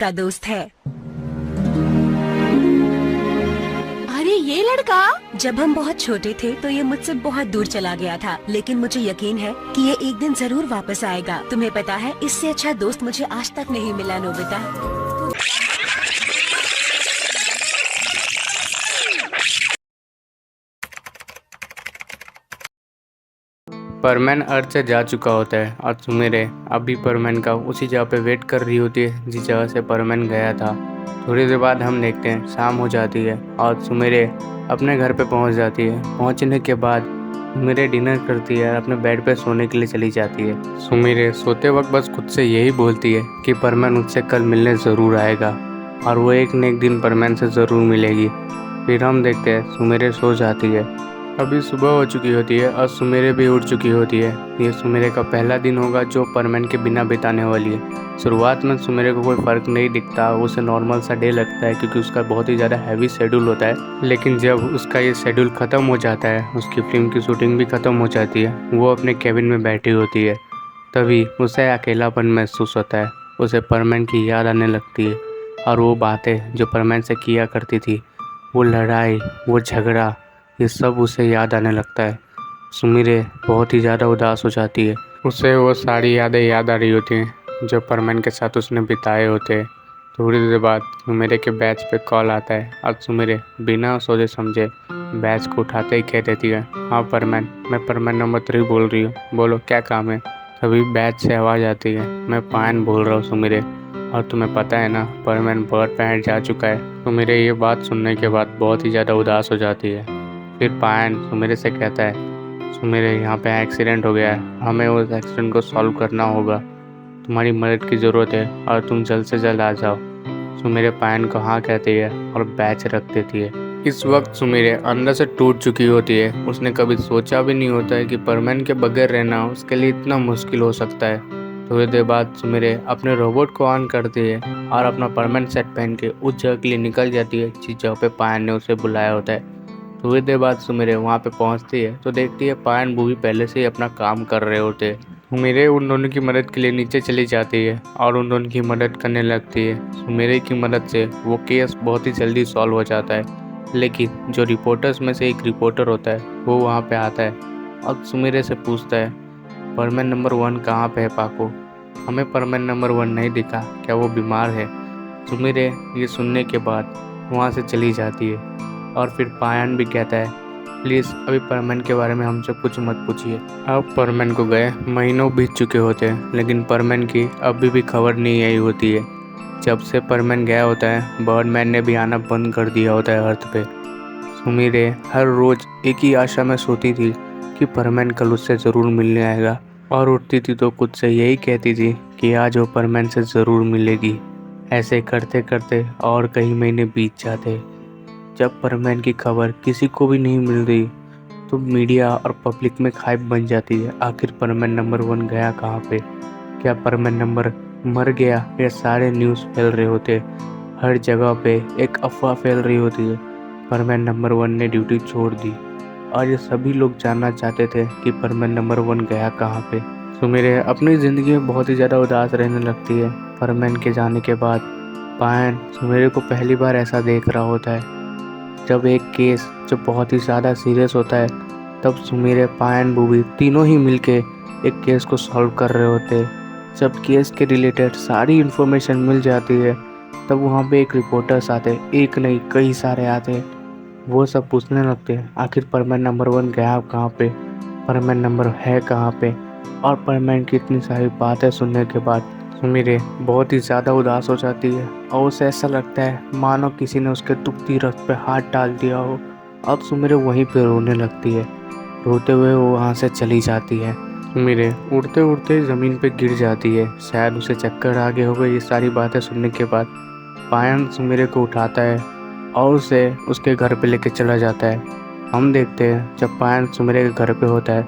का दोस्त है। अरे ये लड़का। जब हम बहुत छोटे थे तो ये मुझसे बहुत दूर चला गया था, लेकिन मुझे यकीन है कि ये एक दिन जरूर वापस आएगा। तुम्हें पता है, इससे अच्छा दोस्त मुझे आज तक नहीं मिला नोबिता। परमैन अर्थ से जा चुका होता है और सुमेरे अभी परमैन का उसी जगह पे वेट कर रही होती है जिस जगह से परमैन गया था। थोड़ी देर बाद हम देखते हैं शाम हो जाती है और सुमेरे अपने घर पे पहुंच जाती है। पहुंचने के बाद सुमेरे डिनर करती है और अपने बेड पे सोने के लिए चली जाती है। सुमेरे सोते वक्त बस खुद से यही बोलती है कि परमैन उससे कल मिलने ज़रूर आएगा और वो एक न एक दिन परमैन से ज़रूर मिलेगी। फिर हम देखते हैं सुमेरे सो जाती है। अभी सुबह हो चुकी होती है और सुमेरे भी उठ चुकी होती है। ये सुमेरे का पहला दिन होगा जो परमैन के बिना बिताने वाली है। शुरुआत में सुमेरे को कोई फ़र्क नहीं दिखता, उसे नॉर्मल सा डे लगता है क्योंकि उसका बहुत ही ज़्यादा हैवी शेड्यूल होता है। लेकिन जब उसका ये शेड्यूल ख़त्म हो जाता है, उसकी फिल्म की शूटिंग भी ख़त्म हो जाती है, वो अपने केबिन में बैठी होती है, तभी उसे अकेलापन महसूस होता है। उसे परमैन की याद आने लगती है और वो बातें जो परमैन से किया करती थी, वो लड़ाई, वो झगड़ा, ये सब उसे याद आने लगता है। सुमिरे बहुत ही ज़्यादा उदास हो जाती है। उसे वो सारी यादें याद आ रही होती हैं जो परमैन के साथ उसने बिताए होते हैं। थोड़ी देर बाद सुमिरे के बैच पे कॉल आता है और सुमिरे बिना सोचे समझे बैच को उठाते ही कह देती है, हाँ परमैन, मैं परमैन नंबर 3 बोल रही हूँ, बोलो क्या काम है। तभी बैच से आवाज़ आती है, मैं पायन बोल रहा हूँ सुमिरे, और तुम्हें पता है ना परमैन बर्ड पैंट जा चुका है। सुमिरे ये बात सुनने के बाद बहुत ही ज़्यादा उदास हो जाती है। फिर पायन सुमेरे से कहता है, सुमेरे यहाँ पे एक्सीडेंट हो गया है, हमें उस एक्सीडेंट को सॉल्व करना होगा, तुम्हारी मदद की ज़रूरत है और तुम जल्द से जल्द आ जाओ। सुमेरे पायन को हाँ कहती है और बैच रख देती है। इस वक्त सुमेरे अंदर से टूट चुकी होती है। उसने कभी सोचा भी नहीं होता है कि परमैन के बगैर रहना उसके लिए इतना मुश्किल हो सकता है। थोड़ी देर बाद सुमेरे अपने रोबोट को ऑन करती है और अपना परमैन सेट पहन के उस जगह के लिए निकल जाती है जिस जगह पे पायन ने उसे बुलाया होता है। थोड़ी देर बाद सुमेरे वहाँ पे पहुँचती है तो देखती है पायन बूबी पहले से ही अपना काम कर रहे होते हैं। सुमेरे उन दोनों की मदद के लिए नीचे चली जाती है और उन दोनों की मदद करने लगती है। सुमेरे की मदद से वो केस बहुत ही जल्दी सॉल्व हो जाता है। लेकिन जो रिपोर्टर्स में से एक रिपोर्टर होता है वो वहाँ पे आता है और सुमेरे से पूछता है, परमैन नंबर 1 कहाँ पे है पाको, हमें परमैन नंबर 1 नहीं दिखा, क्या वो बीमार है। सुमेरे ये सुनने के बाद वहाँ से चली जाती है और फिर पायन भी कहता है, प्लीज़ अभी परमैन के बारे में हमसे कुछ मत पूछिए। अब परमैन को गए महीनों बीत चुके होते हैं लेकिन परमैन की अभी भी खबर नहीं आई होती है। जब से परमैन गया होता है बर्डमैन ने भी आना बंद कर दिया होता है अर्थ पे। सुमीरे हर रोज़ एक ही आशा में सोती थी कि परमैन कल उससे ज़रूर मिलने आएगा, और उठती थी तो खुद से यही कहती थी कि आज वो परमैन से ज़रूर मिलेगी। ऐसे करते करते और कई महीने बीत जाते। जब परमैन की खबर किसी को भी नहीं मिल रही तो मीडिया और पब्लिक में खाइप बन जाती है, आखिर परमैन नंबर 1 गया कहाँ पे। क्या परमैन नंबर मर गया, ये सारे न्यूज़ फैल रहे होते। हर जगह पे एक अफवाह फैल रही होती है, परमैन नंबर 1 ने ड्यूटी छोड़ दी, और ये सभी लोग जानना चाहते थे कि परमैन नंबर 1 गया कहाँ पे। सुमेरे अपनी ज़िंदगी में बहुत ही ज़्यादा उदास रहने लगती है। परमैन के जाने के बाद पायन सुमेरे को पहली बार ऐसा देख रहा होता है जब एक केस जो बहुत ही ज़्यादा सीरियस होता है, तब सुमेरे पायन बूबी तीनों ही मिलके एक केस को सॉल्व कर रहे होते हैं। जब केस के रिलेटेड सारी इन्फॉर्मेशन मिल जाती है तब वहाँ पे एक रिपोर्टर्स आते हैं, एक नहीं कई सारे आते हैं। वो सब पूछने लगते हैं आखिर परमैन नंबर 1 गया कहाँ पे, परमैन नंबर है कहाँ पे। और परमैन की इतनी सारी बातें सुनने के बाद सुमीरे बहुत ही ज़्यादा उदास हो जाती है और उसे ऐसा लगता है मानो किसी ने उसके दुखती रथ पे हाथ डाल दिया हो। अब सुमीरे वहीं पे रोने लगती है। रोते हुए वो वहाँ से चली जाती है। सुमीरे उड़ते उड़ते ज़मीन पे गिर जाती है, शायद उसे चक्कर आ गए हो गए ये सारी बातें सुनने के बाद। पायन सुमीरे को उठाता है और उसे उसके घर पे लेके चला जाता है। हम देखते हैं जब पायन सुमीरे के घर पे होता है,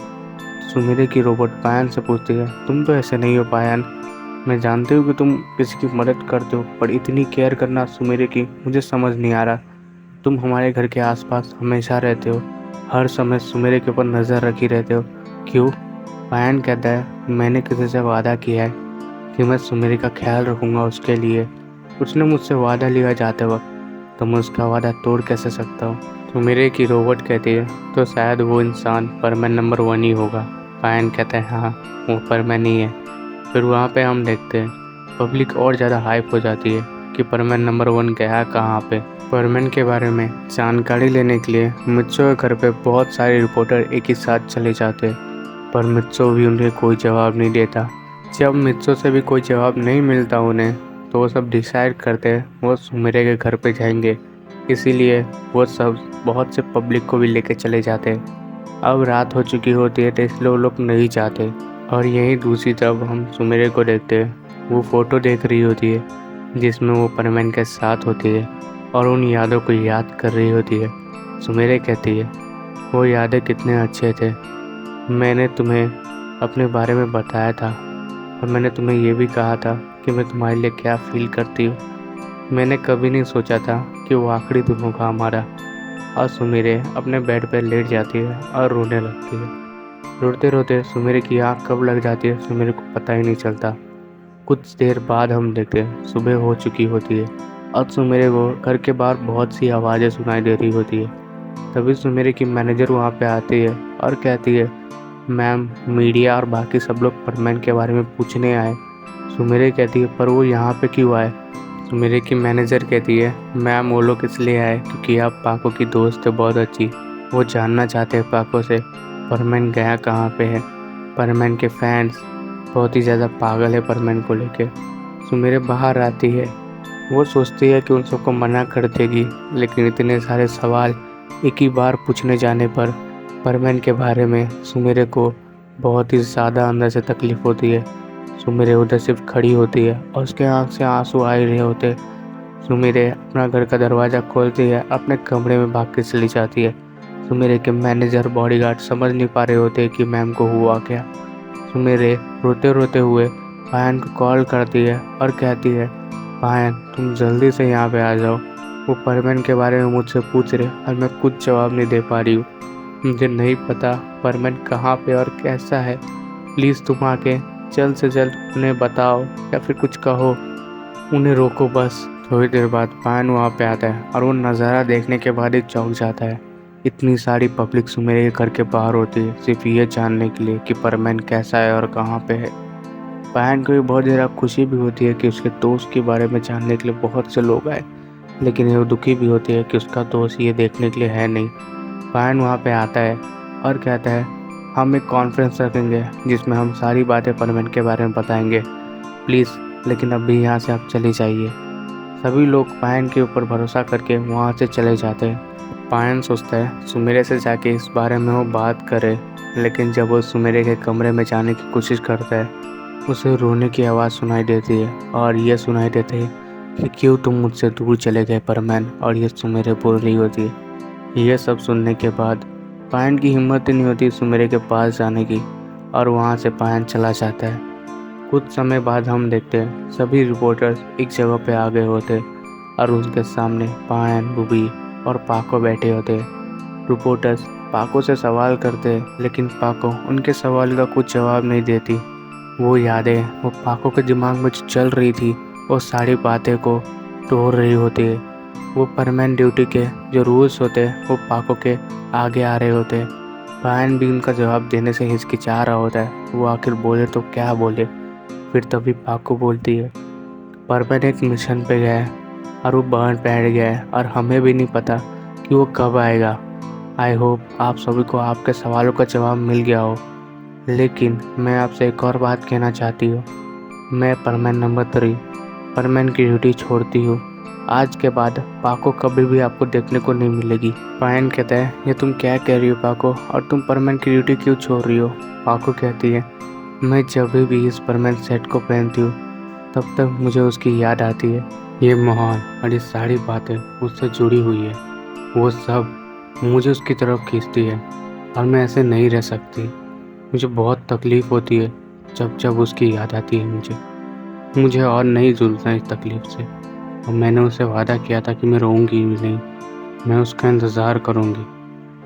सुमीरे की रोबोट पायन से पूछती है, तुम तो ऐसे नहीं हो पायन, मैं जानती हूँ कि तुम किसी की मदद करते हो, पर इतनी केयर करना सुमेरे की मुझे समझ नहीं आ रहा। तुम हमारे घर के आसपास हमेशा रहते हो, हर समय सुमेरे के ऊपर नज़र रखी रहते हो, क्यों। पायन कहता है, मैंने किसी से वादा किया है कि मैं सुमेरे का ख्याल रखूँगा उसके लिए, उसने मुझसे वादा लिया जाते वक्त, तो मैं उसका वादा तोड़ कैसे सकता हूँ। तो मेरे की रोबोट कहती है तो शायद वो इंसान परमैन नंबर 1 ही होगा। पायन कहता है हाँ वो परमैन ही है। फिर वहाँ पे हम देखते हैं पब्लिक और ज़्यादा हाइप हो जाती है कि परमैन नंबर 1 गया कहाँ पे। परमैन के बारे में जानकारी लेने के लिए मित्सो के घर पे बहुत सारे रिपोर्टर एक ही साथ चले जाते हैं, पर मित्सो भी उन्हें कोई जवाब नहीं देता। जब मित्सो से भी कोई जवाब नहीं मिलता उन्हें, तो वो सब डिसाइड करते हैं वो सुमिरे के घर पे जाएंगे। इसीलिए वो सब बहुत से पब्लिक को भी लेके चले जाते हैं। अब रात हो चुकी होती है तो इसलिए वो लोग नहीं जाते। और यहीं दूसरी तरफ हम सुमिरे को देखते हैं। वो फ़ोटो देख रही होती है जिसमें वो परमैन के साथ होती है और उन यादों को याद कर रही होती है। सुमिरे कहती है वो यादें कितने अच्छे थे। मैंने तुम्हें अपने बारे में बताया था और मैंने तुम्हें ये भी कहा था कि मैं तुम्हारे लिए क्या फील करती हूँ। मैंने कभी नहीं सोचा था कि वो आखिरी दिन होगा हमारा। और सुमिरे अपने बेड पर लेट जाती है और रोने लगती है। रोते रोते सुमिरे की आँख कब लग जाती है सुमिरे को पता ही नहीं चलता। कुछ देर बाद हम देखते हैं सुबह हो चुकी होती है और सुमिरे को घर के बाहर बहुत सी आवाज़ें सुनाई दे रही होती है। तभी सुमिरे की मैनेजर वहाँ पे आती है और कहती है मैम मीडिया और बाकी सब लोग परमैन के बारे में पूछने आए। सुमिरे कहती है पर वो यहाँ पे क्यों आए। सुमिरे की मैनेजर कहती है मैम वो लोग इसलिए आए क्योंकि आप पाको की दोस्त है बहुत अच्छी। वो जानना चाहते हैं पाको से परमैन गया कहाँ पे है। परमैन के फैंस बहुत ही ज़्यादा पागल है परमैन को लेके। सुमिरे बाहर आती है। वो सोचती है कि उन सबको मना कर देगी, लेकिन इतने सारे सवाल एक ही बार पूछने जाने पर परमैन के बारे में सुमिरे को बहुत ही ज़्यादा अंदर से तकलीफ़ होती है। सुमिरे उधर सिर्फ खड़ी होती है और उसके आँख से आंसू आ ही रहे होते। सुमिरे अपना घर का दरवाज़ा खोलती है, अपने कमरे में भाग के चली जाती है। सुमिरे के मैनेजर बॉडीगार्ड समझ नहीं पा रहे होते कि मैम को हुआ क्या। सुमिरे रोते रोते हुए पायन को कॉल करती है और कहती है पायन तुम जल्दी से यहाँ पे आ जाओ। वो परमैन के बारे में मुझसे पूछ रहे और मैं कुछ जवाब नहीं दे पा रही हूँ। मुझे नहीं पता परमैन कहाँ पे और कैसा है। प्लीज़ तुम आके जल्द से जल्द उन्हें बताओ या फिर कुछ कहो, उन्हें रोको बस। थोड़ी देर बाद पायन वहाँ पे आता है और वो नज़ारा देखने के बाद ही चौंक जाता है। इतनी सारी पब्लिक सुमिरे के घर के बाहर होती है सिर्फ ये जानने के लिए कि परमैन कैसा है और कहाँ पे है। पायन को भी बहुत ज़्यादा खुशी भी होती है कि उसके दोस्त के बारे में जानने के लिए बहुत से लोग आए, लेकिन वो दुखी भी होती है कि उसका दोस्त ये देखने के लिए है नहीं। पायन वहाँ पे आता है और कहता है हम एक कॉन्फ्रेंस रखेंगे जिसमें हम सारी बातें परमैन के बारे में बताएंगे प्लीज़, लेकिन अभी यहाँ से आप चले जाइए। सभी लोग पायन के ऊपर भरोसा करके वहाँ से चले जाते हैं। पायन सोचता है सुमिरे से जाके इस बारे में वो बात करे, लेकिन जब वो सुमिरे के कमरे में जाने की कोशिश करता है उसे रोने की आवाज़ सुनाई देती है और ये सुनाई देती है कि क्यों तुम मुझसे दूर चले गए परमैन, और ये सुमिरे बोल रही होती है। ये सब सुनने के बाद पायन की हिम्मत ही नहीं होती सुमिरे के पास जाने की और वहाँ से पायन चला जाता है। कुछ समय बाद हम देखते हैं सभी रिपोर्टर्स एक जगह पे आ गए होते और उनके सामने पायन, बुबी और पाको बैठे होते। रिपोर्टर्स पाको से सवाल करते लेकिन पाको उनके सवाल का कुछ जवाब नहीं देती। वो यादें वो पाको के दिमाग में जो चल रही थी वो सारी बातें को तोड़ रही होती है। वो परमैन ड्यूटी के जो रूल्स होते वो पाको के आगे आ रहे होते। पायन भी उनका जवाब देने से हिचकिचा रहा होता है, वो आखिर बोले तो क्या बोले। फिर तभी पाको बोलती है परमैन एक मिशन पे गया है और वो बर्न बैठ गया है और हमें भी नहीं पता कि वो कब आएगा। आई होप आप सभी को आपके सवालों का जवाब मिल गया हो, लेकिन मैं आपसे एक और बात कहना चाहती हूँ। मैं परमैन नंबर 3 परमैन की ड्यूटी छोड़ती हूँ। आज के बाद पाको कभी भी आपको देखने को नहीं मिलेगी। पायन कहता है ये तुम क्या कह रही हो पाको, और तुम परमैन की ड्यूटी क्यों छोड़ रही हो। पाको कहती है मैं जब भी इस परमैन सेट को पहनती हूँ तब तक मुझे उसकी याद आती है। ये माहौल और ये सारी बातें उससे जुड़ी हुई है, वो सब मुझे उसकी तरफ खींचती है और मैं ऐसे नहीं रह सकती। मुझे बहुत तकलीफ़ होती है जब जब उसकी याद आती है। मुझे और नहीं जूझना इस तकलीफ़ से, और मैंने उसे वादा किया था कि मैं रोऊंगी भी नहीं, मैं उसका इंतज़ार करूंगी।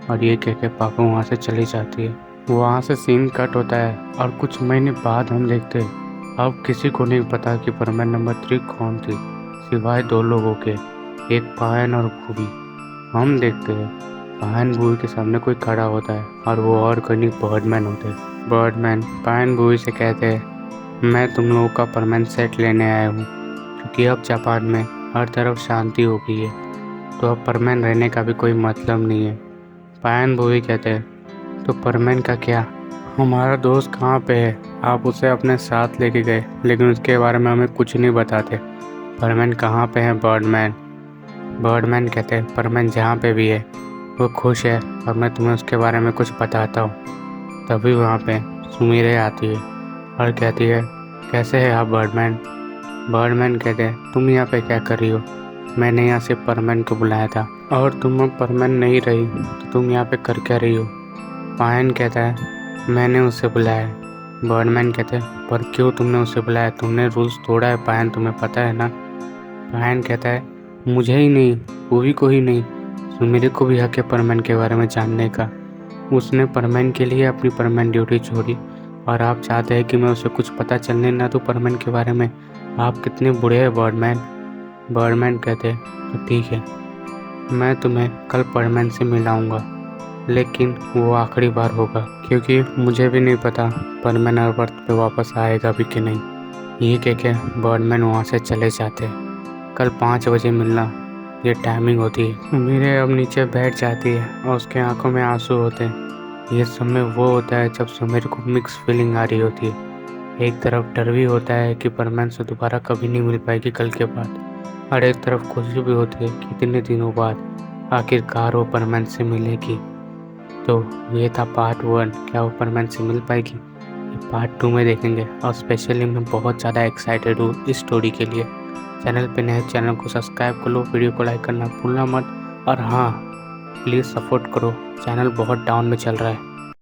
और ये कह के पापा वहाँ से चली जाती है। वहाँ से सीन कट होता है और कुछ महीने बाद हम देखते हैं अब किसी को नहीं पता कि परमैन नंबर 3 कौन थी। सिवाय दो लोगों के, एक पायन और भूवी। हम देखते हैं पायन भूवी के सामने कोई खड़ा होता है और वो और कोई नहीं, बर्डमैन होते हैं। बर्डमैन पायन भूवी से कहते हैं, मैं तुम लोगों का परमानेंट सेट लेने आया हूँ, क्योंकि अब जापान में हर तरफ शांति हो गई है, तो अब परमानेंट रहने का भी कोई मतलब नहीं है। पायन भूवी कहते हैं, तो परमानेंट का क्या? हमारा दोस्त कहाँ पे है? आप उसे अपने साथ लेके गए, लेकिन उसके बारे में हमें कुछ नहीं बताते। परमानेंट कहाँ पे है बर्डमैन? बर्डमैन कहते हैं, परमानेंट जहाँ पे भी है वो खुश है और मैं तुम्हें उसके बारे में कुछ बताता हूँ। तभी वहाँ पे सुमिरे आती है और कहती है, कैसे है आप बर्डमैन? बर्डमैन कहते हैं, तुम यहाँ पे क्या कर रही हो? मैंने यहाँ से परमानेंट को बुलाया था और तुम अब परमानेंट नहीं रही, तो तुम यहाँ पे कर क्या रही हो? पायन कहता है, मैंने उसे बुलाया है। बर्डमैन कहते हैं, पर क्यों तुमने उसे बुलाया? तुमने रूल्स तोड़ा है पायन, तुम्हें पता है ना? पायन कहता है, मुझे ही नहीं, भूवी को ही नहीं, सुमिरे को भी हक है परमानेंट के बारे में जानने का। उसने परमानेंट के लिए अपनी परमानेंट ड्यूटी छोड़ी और आप चाहते हैं कि मैं उसे कुछ पता चलने ना दूँ परमानेंट के बारे में? आप कितने बुरे हैं बर्डमैन। बर्डमैन कहते हैं, तो ठीक है, मैं तुम्हें कल परमानेंट से मिलाऊंगा, लेकिन वो आखिरी बार होगा, क्योंकि मुझे भी नहीं पता परमानेंट अर्थ पे वापस आएगा भी कि नहीं। ये कह के बर्डमैन वहाँ से चले जाते हैं। कल 5 बजे मिलना, ये टाइमिंग होती है। सुमिरे अब नीचे बैठ जाती है और उसके आंखों में आंसू होते हैं। ये समय वो होता है जब सुमिरे को मिक्स फीलिंग आ रही होती है। एक तरफ डर भी होता है कि परमानेंट से दोबारा कभी नहीं मिल पाएगी कल के बाद, और एक तरफ खुशी भी होती है कि इतने दिनों बाद आखिरकार वो परमानेंट से मिलेगी। तो ये था पार्ट 1, क्या वो परमानेंट से मिल पाएगी? ये पार्ट 2 में देखेंगे, और स्पेशली मैं बहुत ज़्यादा एक्साइटेड हूँ इस स्टोरी के लिए। चैनल पे नए, चैनल को सब्सक्राइब कर लो, वीडियो को लाइक करना भूलना मत, और हाँ, प्लीज़ सपोर्ट करो, चैनल बहुत डाउन में चल रहा है।